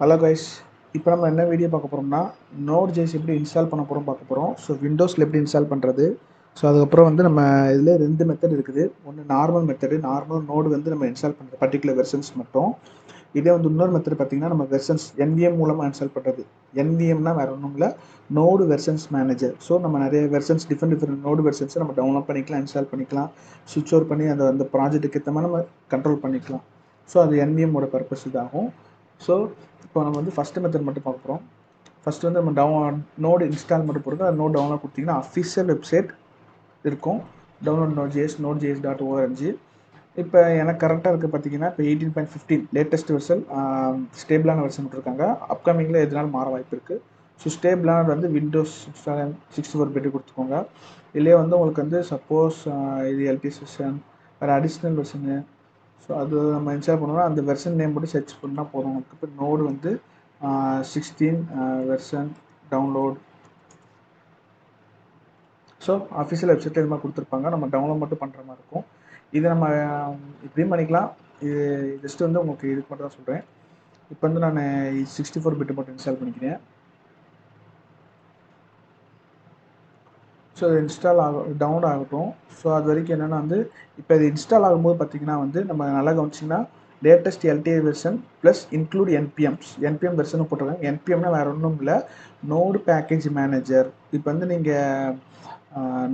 Hello guys, இப்போ நம்ம என்ன வீடியோ பார்க்க போகிறோம்னா Node.js எப்படி இன்ஸ்டால் பண்ண போகிறோம் பார்க்க போகிறோம். ஸோ விண்டோஸில் எப்படி இன்ஸ்டால் பண்ணுறது. ஸோ அதுக்கப்புறம் வந்து நம்ம இதில் 2 மெத்தட் இருக்குது. ஒன்று நார்மல் மெத்தடு, நார்மல் நோடு வந்து நம்ம இன்ஸ்டால் பண்ணுறது பர்டிகுலர் வெர்ஷன்ஸ் மட்டும். இதே வந்து இன்னொரு மெத்தட் பார்த்தீங்கன்னா நம்ம வெர்ஷன்ஸ் NVM மூலமாக இன்ஸ்டால் பண்ணுறது. NVMனா வேறு ஒன்றும் இல்லை, நோடு வெர்ஷன்ஸ் மேனேஜர். ஸோ நம்ம நிறைய வெர்ஷன்ஸ் டிஃப்ரெண்ட் நோடு வெர்ஷன்ஸை நம்ம டவுன்லோட் பண்ணிக்கலாம், இன்ஸ்டால் பண்ணிக்கலாம், சுவிட்ச் ஓவர் பண்ணி அந்த ப்ராஜெக்ட்டுக்கு ஏற்ற மாதிரி நம்ம கண்ட்ரோல் பண்ணிக்கலாம். ஸோ அது NVMோட பர்பஸ் இதாகும். ஸோ இப்போ நம்ம வந்து ஃபஸ்ட்டு மெத்தட் மட்டும் பார்க்க போகிறோம். ஃபஸ்ட்டு வந்து நம்ம நோடு இன்ஸ்டால் மட்டும் போகிறது. அது நோட் டவுன்லோட் கொடுத்தீங்கன்னா அஃபிஷியல் வெப்சைட் இருக்கும், டவுன்லோட் Node.js.org. இப்போ எனக்கு கரெக்டாக இருக்குது பார்த்தீங்கன்னா, இப்போ 18.15 லேட்டஸ்ட் வெர்ஷன், ஸ்டேபிளான வெர்ஷன் விட்டுருக்காங்க. அப்கமிங்கில் எதுனாலும் மாற வாய்ப்பு இருக்குது. ஸோ ஸ்டேபிளானது வந்து விண்டோஸ் 64 பிட்டு கொடுத்துக்கோங்க. இல்லையே வந்து உங்களுக்கு வந்து சப்போஸ் இது எல்டி செஷன் வேறு அடிஷ்னல் வெர்ஷனு, ஸோ அது நம்ம இன்ஸ்டால் பண்ணோம்னா அந்த வெர்ஷன் நேம் மட்டும் சர்ச் பண்ணால் போதும். உங்களுக்கு இப்போ நோடு வந்து 16 வெர்ஷன் டவுன்லோட். ஸோ அஃபிஷியல் வெப்சைட்டில் இது மாதிரி கொடுத்துருப்பாங்க, நம்ம டவுன்லோட் மட்டும் பண்ணுற மாதிரி இருக்கும். இதை நம்ம இப்படியும் பண்ணிக்கலாம். இது ஜஸ்ட்டு வந்து உங்களுக்கு இதுக்கு மட்டும் தான் சொல்கிறேன். இப்போ வந்து நான் 64 பிட்டு மட்டும் இன்ஸ்டால் பண்ணிக்கிறேன். ஸோ இது இன்ஸ்டால் டவுன்லோட் ஆகட்டும். ஸோ அது வரைக்கும் என்னென்னா வந்து இப்போ இது இன்ஸ்டால் ஆகும்போது பார்த்திங்கன்னா வந்து நம்ம நல்லா கவனிச்சிங்கன்னா latest LTI version plus include NPM வெர்ஷனும் போட்டிருக்காங்க. என்பிஎம்னா வேறு ஒன்றும் இல்லை, நோடு பேக்கேஜ் மேனேஜர். இப்போ வந்து நீங்கள்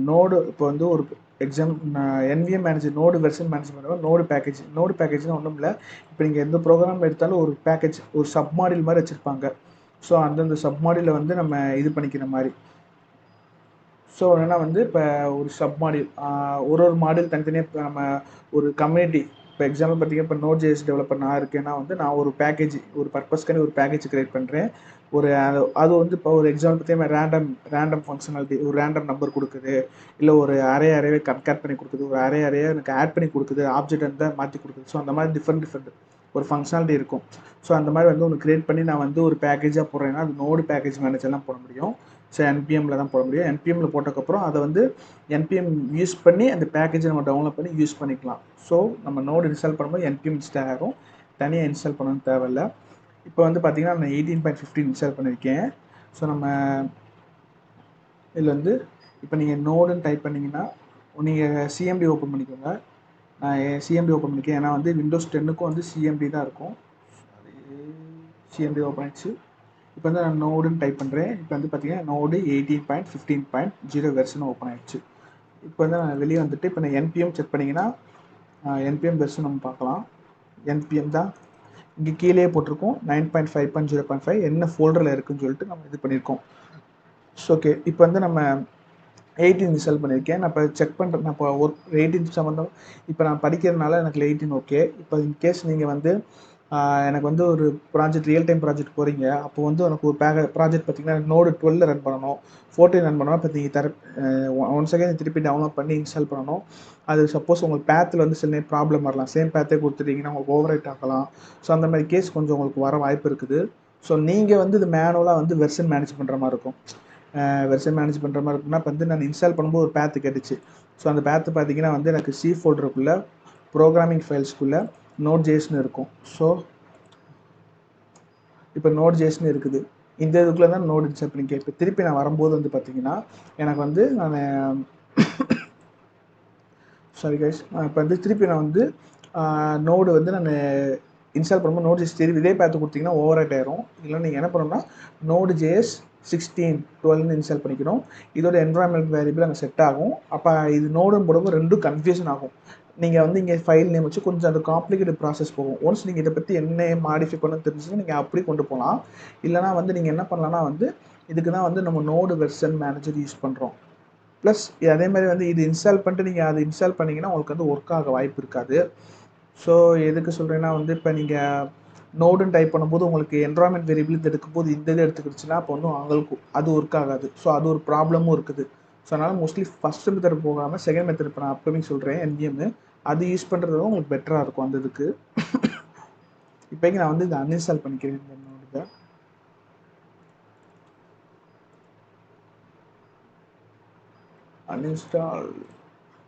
நோடு இப்போ வந்து ஒரு exam NVM manager node version manage பண்ணுறோம். நோடு பேக்கேஜ்னால் ஒன்றும் இல்லை, இப்போ நீங்கள் எந்த ப்ரோக்ராம் எடுத்தாலும் ஒரு பேக்கேஜ், ஒரு சப் மாடியூல் மாதிரி வச்சுருப்பாங்க. ஸோ அந்தந்த சப் மாடியூலை வந்து நம்ம இது பண்ணிக்கிற மாதிரி. ஸோ என்னென்னா வந்து இப்போ ஒரு சப் மாடியூல், ஒரு மாடியூல் தனித்தனியாக இப்போ நம்ம ஒரு கம்யூனிட்டி, இப்போ எக்ஸாம்பிள் பார்த்தீங்கன்னா இப்போ Node.js டெவலப்பர் நான் இருக்கேன்னா வந்து நான் ஒரு பேக்கேஜ், ஒரு பர்பஸ்க்கான ஒரு பேக்கேஜ் கிரியேட் பண்ணுறேன். அது வந்து இப்போ ஒரு எக்ஸாம்பிள் பார்த்தீங்கன்னா ரேண்டம் ஃபங்க்ஷனாலிட்டி, ஒரு ரேண்டம் நம்பர் கொடுக்குது, இல்லை ஒரு அரேவே கட் பண்ணி கொடுக்குது, ஒரு அரேயை எனக்கு ஆட் பண்ணி கொடுக்குது, ஆப்ஜெக்ட் இருந்தால் மாற்றி கொடுக்குது. ஸோ அந்த மாதிரி டிஃப்ரெண்ட் ஒரு ஃபங்க்ஷனாலிட்டி இருக்கும். ஸோ அந்த மாதிரி வந்து ஒன்று கிரியேட் பண்ணி நான் வந்து ஒரு பேக்கேஜாக போடுறேன்னா அது நோடு பேக்கேஜ் மேனேஜர்லாம் போட முடியும். ஸோ NPMல தான் போட முடியும். NPMல போட்டதுக்கப்புறம் அதை வந்து NPM யூஸ் பண்ணி அந்த பேக்கேஜை நம்ம டவுன்லோட் பண்ணி யூஸ் பண்ணிக்கலாம். ஸோ நம்ம நோடு இன்ஸ்டால் பண்ணும்போது NPM இன்ஸ்டால் ஆகும், தனியாக இன்ஸ்டால் பண்ணணும்னு தேவையில்லை. இப்போ வந்து பார்த்திங்கன்னா நான் 18.15 இன்ஸ்டால் பண்ணியிருக்கேன். ஸோ நம்ம இதில் வந்து இப்போ நீங்கள் நோடுன்னு டைப் பண்ணிங்கன்னா நீங்கள் CMD ஓப்பன் பண்ணிக்கோங்க. நான் CMD ஓப்பன் பண்ணிக்கேன், ஏன்னா வந்து விண்டோஸ் 10க்கும் வந்து CMD தான் இருக்கும். CMD ஓப்பன் ஆயிடுச்சு. இப்போ வந்து நான் நோடுன்னு டைப் பண்ணுறேன். இப்போ வந்து பார்த்தீங்கன்னா நோடு 18.15.0 வெர்ஷன் ஓப்பன் ஆகிடுச்சு. இப்போ வந்து நான் வெளியே வந்துட்டு இப்போ நான் NPM செக் பண்ணிங்கன்னா NPM வெர்ஷன் நம்ம பார்க்கலாம். NPM தான் இங்கே கீழே போட்டிருக்கோம், 9.5.0.5 என்ன ஃபோல்டரில் இருக்குதுன்னு சொல்லிட்டு நம்ம இது பண்ணியிருக்கோம். ஸோ ஓகே, இப்போ வந்து நம்ம 18 இன்ஸ்டால் பண்ணியிருக்கேன். நான் இப்போ செக் பண்ணுறேன், நான் இப்போ ஒரு 18 சம்மந்தம் இப்போ நான் படிக்கிறதுனால எனக்கு 18 ஓகே. இப்போ இன்கேஸ் நீங்கள் வந்து எனக்கு வந்து ஒரு ப்ராஜெக்ட், ரியல் டைம் ப்ராஜெக்ட் போகிறீங்க, அப்போ வந்து எனக்கு ஒரு ப்ராஜெக்ட் பார்த்திங்கன்னா நோடு 12 ரன் பண்ணணும், 14 ரன் பண்ணணும். இப்போ நீங்கள் ஒன் செகண்ட் திருப்பி டவுன்லோட் பண்ணி இன்ஸ்டால் பண்ணணும். அது சப்போஸ் உங்களுக்கு பேத்தில் வந்து சில நேரம் ப்ராப்ளம் வரலாம், சேம் பேத்தே கொடுத்துட்டீங்கன்னா உங்களுக்கு ஓவர் ரைட் ஆகலாம். ஸோ அந்த மாதிரி கேஸ் கொஞ்சம் உங்களுக்கு வர வாய்ப்பு இருக்குது. ஸோ நீங்கள் வந்து இது மேனுவலாக வந்து வெர்ஷன் மேனேஜ் பண்ணுற மாதிரி இருக்கும். வெர்ஷன் மேனேஜ் பண்ணுற மாதிரி இருக்குன்னா இப்போ வந்து நான் இன்ஸ்டால் பண்ணும்போது ஒரு பேத்து கேட்டுச்சு. ஸோ அந்த பேத்து பார்த்திங்கன்னா வந்து எனக்கு C ஃபோல்டருக்குள்ளே ப்ரோக்ராமிங் ஃபைல்ஸ்க்குள்ளே Node.jsன்னு இருக்கும். ஸோ இப்போ Node.jsன்னு இருக்குது, இந்த இதுக்குள்ளே தான் நோடு இன்ஸ்டால் பண்ணிக்கேன். இப்போ திருப்பி நான் வரும்போது வந்து பார்த்திங்கன்னா எனக்கு வந்து நான் சாரி கைஸ், இப்போ வந்து திருப்பி நான் வந்து நோடு வந்து நான் இன்ஸ்டால் பண்ணும்போது Node.js திருப்பி இதே பார்த்து கொடுத்தீங்கன்னா ஓவர் ரைட் ஆயிரும். இல்லை நீங்கள் என்ன பண்ணணும்னா Node.js 16.12 இன்ஸ்டால் பண்ணிக்கணும். இதோட என்வரான்மெண்ட் வேரியபிள் அங்கே செட் ஆகும். அப்போ இது நோடுன்னு போடும்போது ரெண்டும் கன்ஃபியூஷன் ஆகும். நீங்கள் வந்து இங்கே ஃபைல் நேம் வச்சு கொஞ்சம் அது காம்ப்ளிகேட்டட் ப்ராசஸ் போகும். ஒன்ஸ் நீங்கள் இதை பற்றி என்ன மாடிஃபை பண்ணணும்னு தெரிஞ்சுன்னா நீங்கள் அப்படி கொண்டு போகலாம். இல்லைனா வந்து நீங்கள் என்ன பண்ணலான்னா வந்து இதுக்கு தான் வந்து நம்ம நோடு வெர்ஷன் மேனேஜர் யூஸ் பண்ணுறோம். ப்ளஸ் அதே மாதிரி வந்து இது இன்ஸ்டால் பண்ணிட்டு நீங்கள் அதை இன்ஸ்டால் பண்ணிங்கன்னா உங்களுக்கு வந்து ஒர்க் ஆக வாய்ப்பு இருக்காது. ஸோ எதுக்கு சொல்கிறேன்னா வந்து இப்போ நீங்கள் நோடுன்னு டைப் பண்ணும்போது உங்களுக்கு என்வரான்மெண்ட் வேரியபிள் இது எடுக்கும்போது இந்த இது எடுத்துக்கிடுச்சுன்னா அப்போ வந்து அவங்களுக்கு அது ஒர்க் ஆகாது. ஸோ அது ஒரு ப்ராப்ளமும் இருக்குது. ஸோ அதனால் மோஸ்ட்லி ஃபஸ்ட்டு மெத்தட் போகாமல் செகண்ட் மெத்தட் இப்போ நான் அப்போவே சொல்கிறேன் NVM அது யூஸ் பண்ணுறது உங்களுக்கு பெட்டராக இருக்கும். அந்த இதுக்கு இப்போக்கி நான் வந்து இதை அன்இன்ஸ்டால் பண்ணிக்கிறேன். இந்த நோடு அன்இன்ஸ்டால்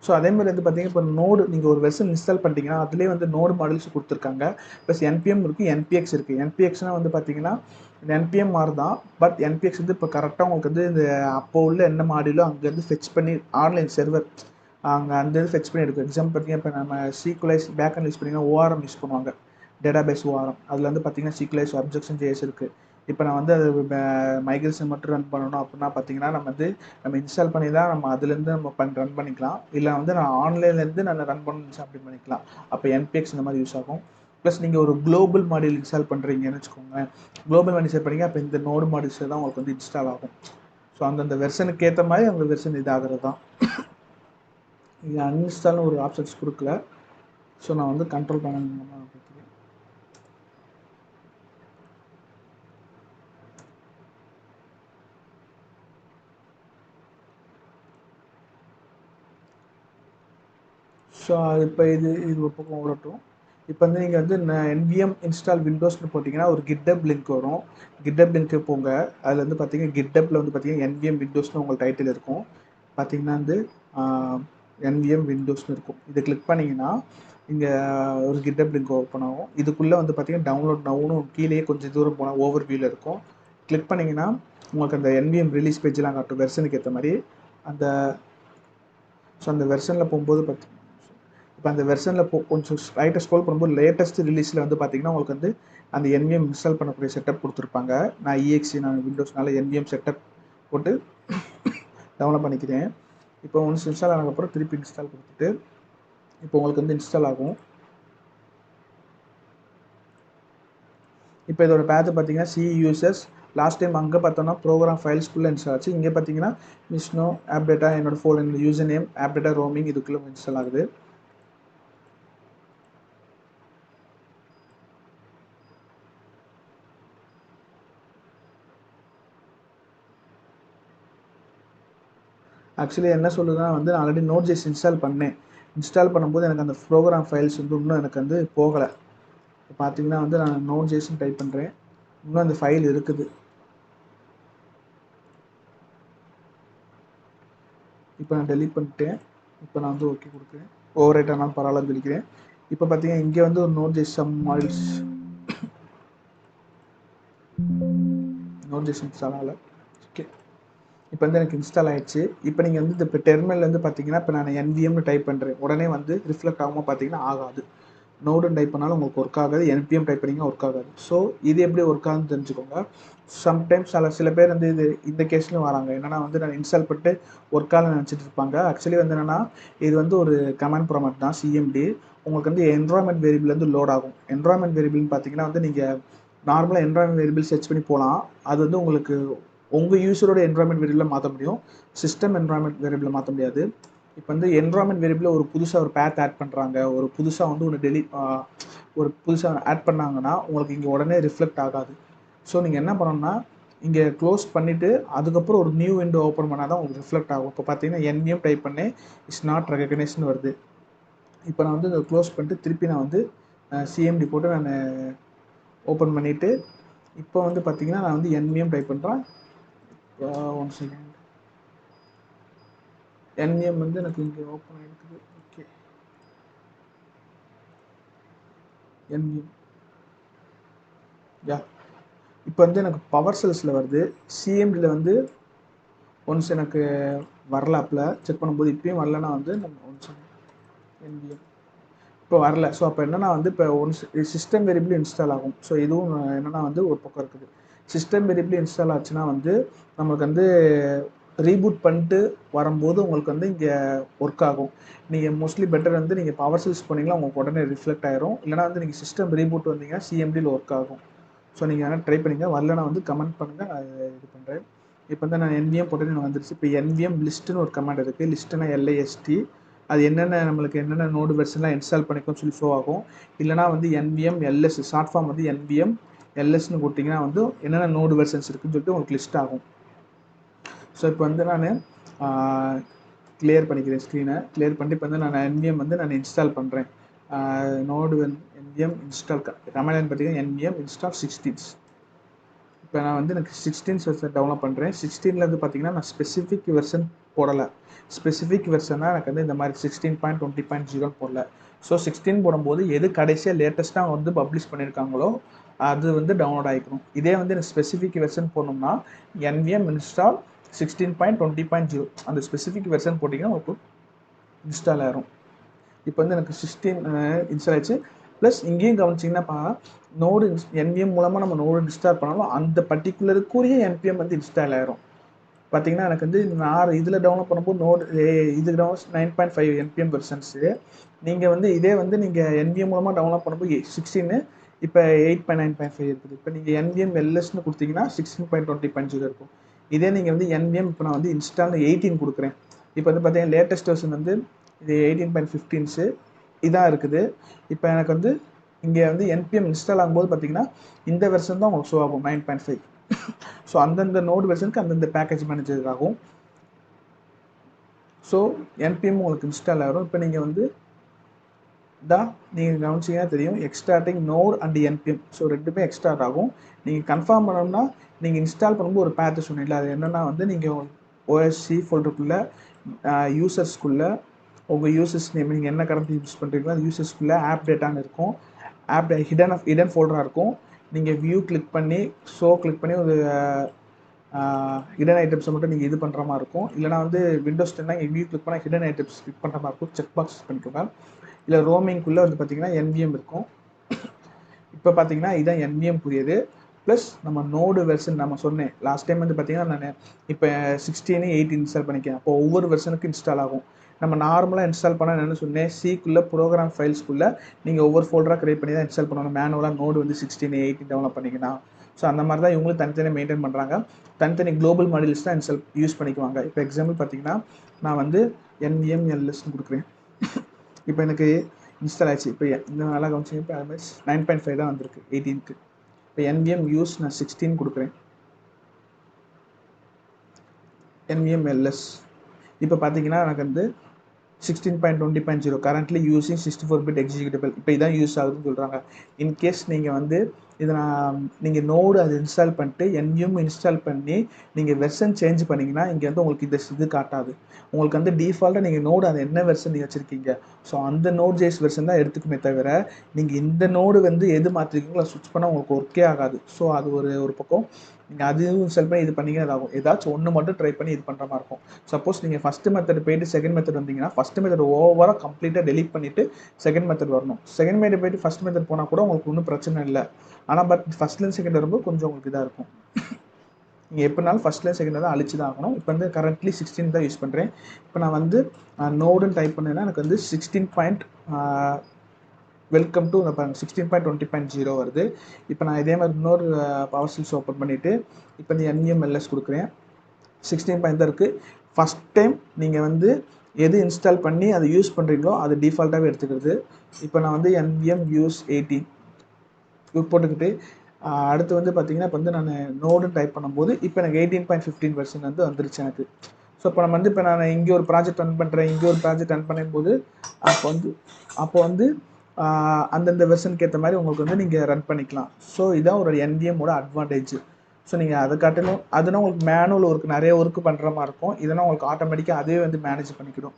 ஸோ அதே மாதிரி வந்து பார்த்தீங்கன்னா இப்போ நோடு நீங்கள் ஒரு வெர்ஷன் இன்ஸ்டால் பண்ணிட்டீங்கன்னா அதுலேயே வந்து நோடு மாடல்ஸ் கொடுத்துருக்காங்க. ப்ளஸ் என்பிஎம் இருக்குது, என்பிஎக்ஸ் இருக்குது. என்பிஎக்ஸ்னால் வந்து பார்த்தீங்கன்னா என்பிஎம் மாதிரி தான். பட் என்பிஎக்ஸ் வந்து இப்போ கரெக்டாக உங்களுக்கு வந்து இந்த அப்போ உள்ள என்ன மாடியூலோ அங்கேருந்து ஃபெச் பண்ணி ஆன்லைன் சர்வர் அங்கே அந்த இது ஃபெச் பண்ணி எடுக்கும். எக்ஸாம்பிள் பார்த்தீங்கன்னா இப்போ நம்ம சீக்குலைஸ் பேக்கெண்ட் யூஸ் பண்ணிங்கன்னா ஓஆர்எம் யூஸ் பண்ணுவாங்க, டேட்டாபேஸ் ஓஆர்எம். அதில் வந்து பார்த்தீங்கன்னா சீக்குலைஸ் அப்ஜெக்ஷன் ஜேஎஸ் இருக்குது. இப்போ நான் வந்து அது மைக்ரேஷன் மட்டும் ரன் பண்ணணும் அப்படின்னா பார்த்தீங்கன்னா நம்ம இன்ஸ்டால் பண்ணி தான் நம்ம அதுலேருந்து நம்ம ரன் பண்ணிக்கலாம். இல்லை வந்து நான் ஆன்லைன்லேருந்து நான் ரன் பண்ணணும் அப்படி பண்ணிக்கலாம். அப்போ என்பிஎக்ஸ் இந்த மாதிரி யூஸ் ஆகும். ப்ளஸ் நீங்கள் ஒரு குளோபல் மாடியூல் இன்ஸ்டால் பண்ணுறீங்கன்னு வச்சுக்கோங்க. குளோபல் மாடியூல் இன்ஸ்டால் பண்ணிங்க அப்போ இந்த நோடு மாடியூல்ஸ் தான் உங்களுக்கு வந்து இன்ஸ்டால் ஆகும். ஸோ அந்தந்த வெர்ஷனுக்கு ஏற்ற மாதிரி அந்த வெர்ஷன் இதாகிறது தான். இது அன்இன்ஸ்டால்னு ஒரு ஆப்ஷன்ஸ் கொடுக்கல. ஸோ நான் வந்து கண்ட்ரோல் பண்ணணும். ஸோ இப்போ இது ஒரு பக்கம் ஓடட்டும். இப்போ வந்து நீங்கள் வந்து NVM இன்ஸ்டால் விண்டோஸ்னு போட்டிங்கன்னா ஒரு கிட்டப் லிங்க் வரும். கிட்டப் லிங்க்கு போங்க. அதில் வந்து பார்த்தீங்கன்னா கிட்டப்பில் வந்து பார்த்தீங்கன்னா NVM விண்டோஸ்னு உங்கள் டைட்டில் இருக்கும். பார்த்தீங்கன்னா வந்து NVM விண்டோஸ்னு இருக்கும். இதை கிளிக் பண்ணிங்கன்னா இங்கே ஒரு கிட்டப் லிங்க் ஓப்பன் ஆகும். இதுக்குள்ளே வந்து பார்த்தீங்கன்னா டவுன்லோட் நவுன்னு கீழே கொஞ்சம் தூரம் போனால் ஓவர் வியூவில் இருக்கும். கிளிக் பண்ணிங்கன்னா உங்களுக்கு அந்த NVM ரிலீஸ் பேஜ்லாம் காட்டும் வெர்ஷனுக்கு ஏற்ற மாதிரி. அந்த வெர்ஷனில் போகும்போது பார்த்தீங்கன்னா இப்போ அந்த வெர்ஷனில் கொஞ்சம் ரைட்டாக ஸ்க்ரோல் பண்ணும்போது லேட்டஸ்ட் ரிலீஸில் வந்து பார்த்தீங்கன்னா உங்களுக்கு வந்து அந்த NVM இன்ஸ்டால் பண்ணக்கூடிய செட்டப் கொடுத்துருப்பாங்க. நான் EXE விண்டோஸ்னால NVM செட்டப் போட்டு டவுன்லோட் பண்ணிக்கிறேன். இப்போ ஒன்ஸ் இன்ஸ்டால் ஆனதுக்கப்புறம் திருப்பி இன்ஸ்டால் கொடுத்துட்டு இப்போ உங்களுக்கு வந்து இன்ஸ்டால் ஆகும். இப்போ இதோட பேத்து பார்த்தீங்கன்னா சி யூசர்ஸ் லாஸ்ட் டைம் அங்கே பார்த்தோன்னா ப்ரோக்ராம் ஃபைல்ஸ்குள்ளே இன்ஸ்டால் ஆச்சு. இங்கே பார்த்தீங்கன்னா மிஷ்னோ ஆப் டேட்டா என்னோட phone user name app data roaming இதுக்குள்ளே இன்ஸ்டால் ஆகுது. ஆக்சுவலி என்ன சொல்லுதுன்னா வந்து நான் ஆல்ரெடி நோட்.js இன்ஸ்டால் பண்ணேன். இன்ஸ்டால் பண்ணும்போது எனக்கு அந்த ப்ரோக்ராம் ஃபைல்ஸ் வந்து இன்னும் எனக்கு வந்து போகலை. இப்போ பார்த்தீங்கன்னா வந்து நான் நோட்.jsன்னு டைப் பண்ணுறேன். இன்னும் அந்த ஃபைல் இருக்குது. இப்போ நான் டெலீட் பண்ணிட்டேன். இப்போ நான் வந்து ஓகே கொடுக்குறேன். ஓவர் ரைட் ஆனால் பரவாயில்லன்னு சொல்லிக்கிறேன். இப்போ பார்த்தீங்கன்னா இங்கே வந்து ஒரு நோட்.js சம் மாடல்ஸ் நோட்.js இன்ஸ்டால் ஆகலை. ஓகே இப்போ வந்து எனக்கு இன்ஸ்டால் ஆகிடுச்சு. இப்போ நீங்கள் வந்து இப்போ டெர்மினல் பார்த்தீங்கன்னா இப்போ நான் NVMனு டைப் பண்ணுறேன். உடனே வந்து ரிஃப்ளெக்ட் ஆகாமல் பார்த்தீங்கன்னா ஆகாது. நோடுன்னு டைப் பண்ணாலும் உங்களுக்கு ஒர்க் ஆகாது. NPM டைப் பண்ணிங்கன்னா ஒர்க் ஆகாது. ஸோ இது எப்படி ஒர்க் ஆகுதுன்னு தெரிஞ்சுக்கோங்க. சம்டைம்ஸ் சில பேர் வந்து இந்த கேஸ்லையும் வராங்க. என்னென்னா வந்து நான் இன்ஸ்டால் பண்ணிட்டு ஒர்க் ஆகலன்னு நினச்சிட்டு இருப்பாங்க. ஆக்சுவலி வந்து என்னென்னா இது வந்து ஒரு கமாண்ட் ப்ராம்ப்ட் தான் CMD. உங்களுக்கு வந்து என்வரான்மெண்ட் வேரியபிள் வந்து லோட் ஆகும். என்வரான்மெண்ட் வேரியபிள்னு பார்த்தீங்கன்னா வந்து நீங்கள் நார்மலாக என்வரான்மெண்ட் வேரியபிள் சர்ச் பண்ணி போகலாம். அது வந்து உங்களுக்கு உங்கள் யூஸரோட என்வரான்மெண்ட் வேரியபிளை மாற்ற முடியும். சிஸ்டம் என்வரான்மெண்ட் வேரியபிளை மாற்ற முடியாது. இப்போ வந்து என்வரான்மெண்ட் வேரியபிளில் ஒரு புதுசாக ஒரு பேத் ஆட் பண்ணுறாங்க, ஒரு புதுசாக வந்து ஒரு புதுசாக ஆட் பண்ணாங்கன்னா உங்களுக்கு இங்கே உடனே ரிஃப்ளெக்ட் ஆகாது. ஸோ நீங்கள் என்ன பண்ணணும்னா இங்கே க்ளோஸ் பண்ணிவிட்டு அதுக்கப்புறம் ஒரு நியூ விண்டோ ஓப்பன் பண்ணால் தான் உங்களுக்கு ரிஃப்ளெக்ட் ஆகும். இப்போ பார்த்தீங்கன்னா NVM டைப் பண்ணேன், இட்ஸ் நாட் ரெகக்னைஸ்னு வருது. இப்போ நான் வந்து இதை க்ளோஸ் பண்ணிட்டு திருப்பி நான் வந்து CMD போட்டு நான் ஓப்பன் பண்ணிவிட்டு இப்போ வந்து பார்த்தீங்கன்னா நான் வந்து NVM டைப் பண்ணுறேன். One second. NVM வந்து எனக்கு இங்கே ஓப்பன் ஆகிருக்குது. ஓகே NVM யா இப்போ வந்து எனக்கு பவர் செல்ஸில் வருது. CMDயில் வந்து ஒன்ஸ் எனக்கு வரல. ஆப்பில் செக் பண்ணும்போது இப்பயும் வரலன்னா வந்து நம்ம ஒன்ஸ் NVM இப்போ வரல. ஸோ அப்போ என்னென்னா வந்து இப்போ ஒன்ஸ் சிஸ்டம் வேரியபிள் இன்ஸ்டால் ஆகும். ஸோ இதுவும் என்னென்னா வந்து ஒரு பக்கம் இருக்குது. சிஸ்டம் வேரியபிள் இன்ஸ்டால் ஆச்சுன்னா வந்து நமக்கு வந்து ரீபூட் பண்ணிட்டு வரும்போது உங்களுக்கு வந்து இங்கே ஒர்க் ஆகும். நீங்கள் மோஸ்ட்லி பெட்டர் வந்து நீங்கள் பவர் செல்ஸ் பண்ணிங்கன்னா உங்களுக்கு உடனே ரிஃப்ளெக்ட் ஆயிரும். இல்லைனா வந்து நீங்கள் சிஸ்டம் ரீபூட் வந்தீங்கன்னா CMDயில் ஒர்க் ஆகும். ஸோ நீங்கள் வேணால் ட்ரை பண்ணிங்க. வரலன்னா வந்து கமெண்ட் பண்ணுங்கள், நான் இது பண்ணுறேன். இப்போ வந்து நான் NVM போட்டு வந்துருச்சு. இப்போ NVM லிஸ்ட்டுன்னு ஒரு கமெண்ட் இருக்குது. லிஸ்ட்டுனா LIST. அது நம்மளுக்கு என்னென்ன நோடு வெர்ஷன்லாம் இன்ஸ்டால் பண்ணிக்கோன்னு சொல்லி ஷோ ஆகும். இல்லைனா வந்து NVM LS ஷார்ட் ஃபார்ம் வந்து NVM LSன்னு கொடுத்தீங்கன்னா வந்து என்னென்ன நோடு வெர்ஷன்ஸ் இருக்குன்னு சொல்லிட்டு உங்களுக்கு லிஸ்ட் ஆகும். ஸோ இப்போ வந்து நான் கிளியர் பண்ணிக்கிறேன் ஸ்க்ரீனை. கிளியர் பண்ணிட்டு இப்போ வந்து நான் NVM வந்து நான் இன்ஸ்டால் பண்ணுறேன். நோடு NVM இன்ஸ்டால் கமாண்ட் பார்த்தீங்கன்னா NVM இன்ஸ்டால் 16. இப்போ நான் வந்து எனக்கு 16 வெர்ஷன் டவுன்லோட் பண்ணுறேன். 16லேருந்து பார்த்தீங்கன்னா நான் ஸ்பெசிஃபிக் வெர்ஷன் போடலை. ஸ்பெசிஃபிக் வெர்ஷனாக எனக்கு வந்து இந்த மாதிரி 16.20.0 போடல. ஸோ 16 போடும்போது எது கடைசியாக லேட்டஸ்ட்டாக வந்து பப்ளிஷ் பண்ணியிருக்காங்களோ அது வந்து டவுன்லோட் ஆகிக்கணும். இதே வந்து எனக்கு ஸ்பெசிஃபிக் வெர்ஷன் போடணும்னா NVM இன்ஸ்டால் 16.20.0 அந்த ஸ்பெசிஃபிக் வெர்ஷன் போட்டிங்கன்னா உங்களுக்கு இன்ஸ்டால் ஆயிரும். இப்போ வந்து எனக்கு 16 இன்ஸ்டால் ஆயிடுச்சு. ப்ளஸ் இங்கேயும் கவனிச்சிங்கன்னாப்பா நோடு NVM மூலமாக நம்ம நோடு இன்ஸ்டால் பண்ணாலும் அந்த பர்டிகுலருக்குரிய NPM வந்து இன்ஸ்டால் ஆயிரும். பார்த்தீங்கன்னா எனக்கு வந்து நான் இதில் டவுன்லோட் பண்ணும்போது நோடு இது டவுன்லோட் 9.5 NPM வெர்ஷன்ஸு. நீங்கள் வந்து இதே வந்து நீங்கள் NVM மூலமாக டவுன்லோட் பண்ணும்போது 16 இப்போ 8.9.5 இருக்குது. இப்போ நீங்கள் NVM LSன்னு கொடுத்தீங்கன்னா 16.20.0 இருக்கும். இதே நீங்கள் வந்து NVM இப்போ நான் வந்து இன்ஸ்டால் 18 கொடுக்குறேன். இப்போ வந்து பார்த்தீங்கன்னா லேட்டஸ்ட் வெர்ஷன் வந்து இது 18.15 இதாக இருக்குது. இப்போ எனக்கு வந்து இங்கே வந்து NPM இன்ஸ்டால் ஆகும்போது பார்த்தீங்கன்னா இந்த வெர்ஷன் தான் உங்களுக்கு ஷோ ஆகும் 9.5. ஸோ அந்தந்த நோடு வெர்ஷனுக்கு அந்தந்த பேக்கேஜ் மேனேஜர் ஆகும். ஸோ NPM உங்களுக்கு இன்ஸ்டால் ஆகும். இப்போ நீங்கள் வந்து நீங்கள் கவனிச்சிங்கன்னா தெரியும் extracting node and NPM. So ரெண்டுமே எக்ஸ்ட்ராக்ட் ஆகும். நீங்கள் கன்ஃபார்ம் பண்ணணும்னா நீங்கள் இன்ஸ்டால் பண்ணும்போது ஒரு பேத்து சொன்னீங்களா, அது என்னென்னா வந்து நீங்கள் OSC ஃபோல்டருக்குள்ளே யூசர்ஸ்குள்ளே உங்கள் யூசர்ஸ் நேம் நீங்கள் என்ன கரண்ட் யூஸ் பண்ணுறீங்களோ அது யூசர்ஸ்குள்ளே ஆப் டேட்டான்னு இருக்கும். ஆப் ஹிடன் ஃபோல்டராக இருக்கும். நீங்கள் வியூ கிளிக் பண்ணி கிளிக் பண்ணி ஒரு ஹிடன் ஐட்டம்ஸை மட்டும் நீங்கள் இது பண்ணுற மாதிரி இருக்கும். இல்லைனா வந்து விண்டோஸ் 10 இங்கே வியூ கிளிக் பண்ணால் ஹிடன் ஐட்டம்ஸ் கிளிக் பண்ணுற மாதிரி இருக்கும். செக் பாக்ஸ் பண்ணிக்கோங்க. இல்லை ரோமிங்குள்ளே வந்து பார்த்தீங்கன்னா NVM இருக்கும். இப்போ பார்த்தீங்கன்னா இதுதான் NVM புரியுது. ப்ளஸ் நம்ம நோடு வெர்ஷன் நம்ம சொன்னேன் லாஸ்ட் டைம் வந்து பார்த்தீங்கன்னா நான் இப்போ 16 18 இன்ஸ்டால் பண்ணிக்கிறேன். அப்போ ஒவ்வொரு வெர்ஷனுக்கு இன்ஸ்டால் ஆகும். நம்ம நார்மலாக இன்ஸ்டால் பண்ண என்ன சொன்னேன், சிக்குள்ளே ப்ரோக்ராம் ஃபைல்ஸ்க்குள்ளே நீங்கள் ஒவ்வொரு ஃபோல்டராக க்ரியேட் பண்ணி தான் இன்ஸ்டால் பண்ணணும். மேனுவலாக நோடு வந்து 16 18 டெவலப் பண்ணிங்கன்னா. ஸோ அந்த மாதிரி தான் இவங்களும் தனித்தனியாக மெயின்டைன் பண்ணுறாங்க. தனித்தனி குளோபல் மாடியூல்ஸ் தான் யூஸ் பண்ணிக்குவாங்க. இப்போ எக்ஸாம்பிள் பார்த்தீங்கன்னா நான் வந்து NVM LSன்னு கொடுக்குறேன். இப்போ எனக்கு இன்ஸ்டால் ஆச்சு. இப்போ இந்த நல்லா கவனிச்சிங்க. இப்போ அது மாதிரி 9.5 தான் வந்திருக்கு 18க்கு. இப்போ NVM யூஸ் நான் 16 கொடுக்குறேன். NVM LS இப்போ பார்த்தீங்கன்னா எனக்கு வந்து 16.20.0 கரண்ட்லி யூஸிங் 64-bit எக்ஸிக்யூட்டபிள். இப்போ இதான் யூஸ் ஆகுதுன்னு சொல்கிறாங்க. இன்கேஸ் நீங்கள் வந்து இதை நீங்கள் நோடு அது இன்ஸ்டால் பண்ணிட்டு NVM இன்ஸ்டால் பண்ணி நீங்கள் வெர்ஷன் சேஞ்ச் பண்ணிங்கன்னா இங்கே வந்து உங்களுக்கு இது காட்டாது. உங்களுக்கு வந்து டிஃபால்ட்டாக நீங்கள் நோடு அது என்ன வெர்ஷன் நீங்கள் வச்சுருக்கீங்க ஸோ அந்த நோட் ஜேஸ் வெர்ஷன் தான் எடுத்துக்குமே தவிர நீங்கள் இந்த நோடு வந்து எது மாற்றிருக்கீங்களோ ஸ்விட்ச் பண்ணால் உங்களுக்கு ஒர்க்கே ஆகாது. ஸோ அது ஒரு பக்கம் நீங்கள் அதுவும் இன்ஸ்டால் பண்ணி இது பண்ணிங்கன்னா இதாகும். ஏதாச்சும் ஒன்று மட்டும் ட்ரை பண்ணி இது பண்ணுற மாதிரி இருக்கும். சப்போஸ் நீங்கள் ஃபஸ்ட்டு மெத்தட் போய்ட்டு செகண்ட் மெத்தட் வந்தீங்கன்னா ஃபஸ்ட் மெத்தட் ஓவராக கம்ப்ளீட்டாக டெலிட் பண்ணிவிட்டு செகண்ட் மெத்தட் வரணும். செகண்ட் மெத்தட் போய்ட்டு ஃபஸ்ட் மெத்தட் போனால் கூட உங்களுக்கு ஒன்றும் பிரச்சனை இல்லை. ஆனால் பட் ஃபஸ்ட்லேருந்து செகண்ட் வரும்போது கொஞ்சம் உங்களுக்கு இதாக இருக்கும். நீங்கள் எப்படினாலும் ஃபஸ்ட்லேருந்து செகண்ட் தான் அழிச்சு தான் ஆகணும். இப்போ வந்து கரண்ட்லி 16 தான் யூஸ் பண்ணுறேன். இப்போ நான் வந்து நோடுன்னு டைப் பண்ணேன்னா எனக்கு வந்து 16. வெல்கம் டு 16.20.0 வருது. இப்போ நான் இதே மாதிரி இன்னொரு பவர் ஷெல்ஸ் ஓப்பன் பண்ணிவிட்டு இப்போ இந்த NVM LS கொடுக்குறேன். 16 தான் இருக்குது. ஃபஸ்ட் டைம் நீங்கள் வந்து எது இன்ஸ்டால் பண்ணி அதை யூஸ் பண்ணுறீங்களோ அது டிஃபால்ட்டாகவே எடுத்துக்கிறது. இப்போ நான் வந்து NVM யூஸ் 18 போட்டுக்கிட்டு அடுத்து வந்து பார்த்தீங்கன்னா இப்போ வந்து நான் நோடுன்னு டைப் பண்ணும்போது இப்போ எனக்கு 18.15 வெர்ஷன் வந்து வந்துருச்சு எனக்கு. ஸோ இப்போ நம்ம வந்து இப்போ நான் இங்கே ஒரு ப்ராஜெக்ட் ரன் பண்ணுறேன், இங்கே ஒரு ப்ராஜெக்ட் ரன் பண்ணும்போது அப்போ வந்து அந்தந்த வெர்ஷனுக்கு ஏற்ற மாதிரி உங்களுக்கு வந்து நீங்கள் ரன் பண்ணிக்கலாம். ஸோ இதான் ஒரு NVMோட அட்வான்டேஜ். ஸோ நீங்கள் அதை காட்டிலும் அதுனா உங்களுக்கு மேனுவல் ஒர்க் நிறைய ஒர்க் பண்ணுற மாதிரி இருக்கும். இதெல்லாம் உங்களுக்கு ஆட்டோமேட்டிக்காக அதுவே வந்து மேனேஜ் பண்ணிக்கிடும்.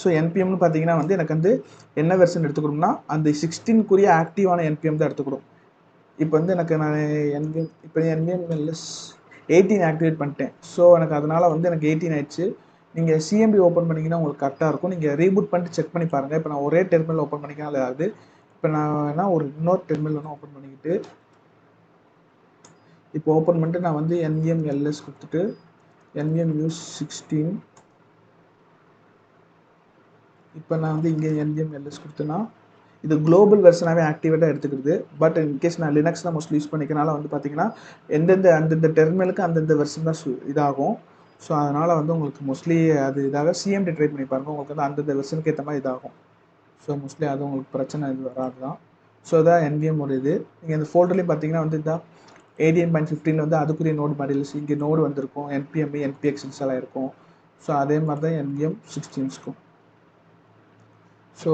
ஸோ NPMனு பார்த்தீங்கன்னா வந்து எனக்கு வந்து என்ன வெர்ஷன் எடுத்துக்கணும்னா அந்த 16க்குரிய ஆக்டிவான NPM தான் எடுத்துக்கணும். இப்போ வந்து எனக்கு நான் NVM LS 18 ஆக்டிவேட் பண்ணிட்டேன். ஸோ எனக்கு அதனால் வந்து எனக்கு 18 ஆயிடுச்சு. நீங்கள் CMD ஓப்பன் பண்ணிங்கன்னா உங்களுக்கு கரெக்டாக இருக்கும். நீங்கள் ரீபூட் பண்ணிட்டு செக் பண்ணி பாருங்கள். இப்போ நான் ஒரே டெர்மினல் ஓப்பன் பண்ணிக்கலாம் ஆகுது. இப்போ நான் வேணால் ஒரு இன்னொரு டெர்மினல் வேணால் ஓப்பன் பண்ணிக்கிட்டு இப்போ ஓப்பன் பண்ணிட்டு நான் வந்து NVM LS கொடுத்துட்டு NVM யூஸ் 16 இப்போ நான் வந்து இங்கே NVM LS கொடுத்தேன்னா இது குளோபல் வெர்ஷனாகவே ஆக்டிவேட்டாக எடுத்துக்கிறது. பட் இன்கேஸ் நான் லினக்ஸ் தான் மோஸ்ட்லி யூஸ் பண்ணிக்கிறனால வந்து பார்த்தீங்கன்னா அந்தந்த டெர்மினலுக்கு அந்தந்த வெர்ஷன் தான் இதாகும். ஸோ அதனால் வந்து உங்களுக்கு மோஸ்ட்லி அது இதாக CMD ட்ரை பண்ணி பாருங்கள். உங்களுக்கு வந்து அந்தந்த வெர்ஷனுக்கு ஏற்ற மாதிரி இதாகும். ஸோ மோஸ்ட்லி அது உங்களுக்கு பிரச்சனை இது வராது தான். ஸோ இதான் NVM ஒரு இது. நீங்கள் இந்த ஃபோல்டர்லேயும் பார்த்தீங்கன்னா வந்து இதான் 18.15 வந்து அதுக்குரிய நோடு மாடியூல்ஸ் இங்கே நோடு வந்திருக்கும். NPM NPX இன்ஸ்டால் ஆகிருக்கும். ஸோ அதே மாதிரி தான் NVM 16க்கும். ஸோ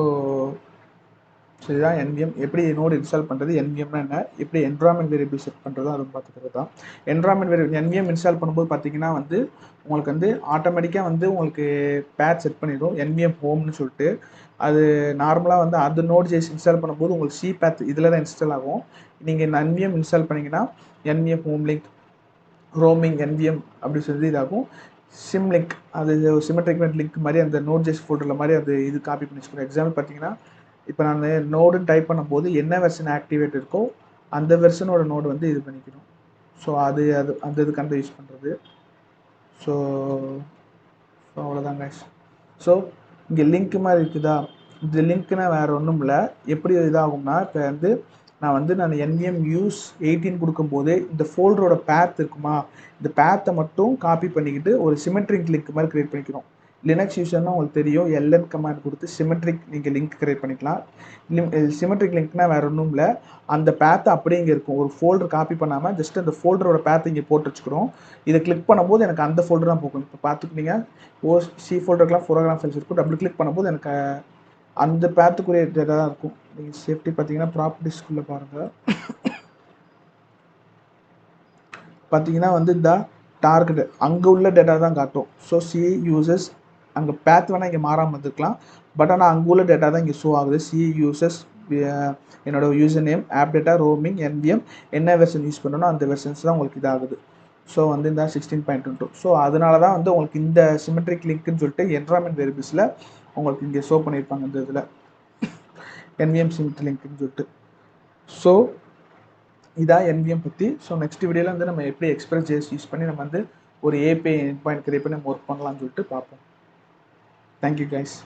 ஸோ இதுதான் NVM. எப்படி நோடு இன்ஸ்டால் பண்ணுறது, NVMனா என்ன, எப்படி என்விரான்மெண்ட் வேரியபிள் செட் பண்ணுறதோ அதை பார்த்துக்கிறது தான். என்விரான்மெண்ட் வேரியபிள் NVM இன்ஸ்டால் பண்ணும்போது பார்த்தீங்கன்னா வந்து உங்களுக்கு வந்து ஆட்டோமேட்டிக்காக வந்து உங்களுக்கு பேட் செட் பண்ணிடும் NVM ஹோம்னு சொல்லிட்டு. அது நார்மலாக வந்து அது நோட் ஜேஸ் இன்ஸ்டால் பண்ணும்போது உங்களுக்கு சி பேத் இதில் தான் இன்ஸ்டால் ஆகும். நீங்கள் இந்த NVM இன்ஸ்டால் பண்ணிங்கன்னா NVM home link, roaming NVM அப்படி சொல்லி இதாகும். சிம் லிங்க், அது சிமெட்ரிக் லிங்க் மாதிரி அந்த நோட் ஜேஸ் ஃபோல்டரில் மாதிரி அது இது காப்பி பண்ணி வச்சுக்கணும். எக்ஸாம்பிள் பார்த்தீங்கன்னா இப்போ நான் நோடுன்னு டைப் பண்ணும்போது என்ன வெர்ஷன் ஆக்டிவேட் இருக்கோ அந்த வெர்ஷனோட நோடு வந்து இது பண்ணிக்கணும். ஸோ அது அந்த இதுக்காண்ட யூஸ் பண்ணுறது. ஸோ அவ்வளோதான் கைஸ். ஸோ இங்கே லிங்க் மாதிரி இருக்குதா, இந்த லிங்க்னா வேறு ஒன்றும் இல்லை. எப்படி இதாகும்னா இப்போ வந்து நான் NVM யூஸ் 18 கொடுக்கும்போது இந்த ஃபோல்டரோட பேத் இருக்குமா, இந்த பேத்தை மட்டும் காப்பி பண்ணிக்கிட்டு ஒரு சிமெட்ரிக் லிங்க் மாதிரி க்ரியேட் பண்ணிக்கிறோம். லினக்ஸ் யூஸர்னால் உங்களுக்கு தெரியும், LN கமாண்ட் கொடுத்து சிமெட்ரிக் நீங்கள் லிங்க் க்ரியேட் பண்ணிக்கலாம். சிமெட்ரிக் லிங்க்னா வேறு ஒன்றும் இல்லை, அந்த பேத்தை அப்படியே இங்கே இருக்கும். ஒரு ஃபோல்டர் காப்பி பண்ணாமல் ஜஸ்ட் அந்த ஃபோல்டரோட பேத்தை இங்கே போட்டு வச்சுக்கிறோம். இதை கிளிக் பண்ணும்போது எனக்கு அந்த ஃபோல்டர் தான் போகும். இப்போ பார்த்துக்கிட்டீங்க சி ஃபோல்டருக்குலாம் ப்ரோக்ராம் ஃபைல்ஸ் இருக்கும். டபுள் கிளிக் பண்ணும்போது எனக்கு அந்த பேத்துக்குரிய டேட்டா தான் இருக்கும். நீங்கள் சேஃப்டி பார்த்தீங்கன்னா ப்ராப்பர்ட்டிஸ்குள்ளே பாருங்கள். பார்த்தீங்கன்னா வந்து இந்த டார்கெட் அங்கே உள்ள டேட்டா தான் காட்டும். ஸோ சி யூசர்ஸ் அங்கே பேத் வேணால் இங்கே மாறாமல் வந்துருக்கலாம், பட் ஆனால் அங்கே உள்ள டேட்டா தான் இங்கே ஷோ ஆகுது. சி யூசர்ஸ் என்னோட user name, app data, roaming, NVM என்ன வெர்ஷன் யூஸ் பண்ணணும் அந்த வெர்ஷன்ஸ் தான் உங்களுக்கு இதாகுது. ஸோ வந்து இந்த 16.22. ஸோ அதனால தான் வந்து உங்களுக்கு இந்த சிமெட்ரிக் லிங்க்னு சொல்லிட்டு என்விரான்மெண்ட் வேரியபிள்ஸில் உங்களுக்கு இங்கே ஷோ பண்ணியிருப்பாங்க இந்த இதில் NVM சிமெட்ரிக் லிங்க்னு சொல்லிட்டு. ஸோ இதான் NVM பற்றி. ஸோ நெக்ஸ்ட் வீடியோவில் வந்து நம்ம எப்படி Express.js யூஸ் பண்ணி நம்ம வந்து ஒரு API எண்ட் பாயிண்ட் கிரியேட் பண்ணி நம்ம ஒர்க் பண்ணலாம்னு சொல்லிட்டு பார்ப்போம். Thank you guys.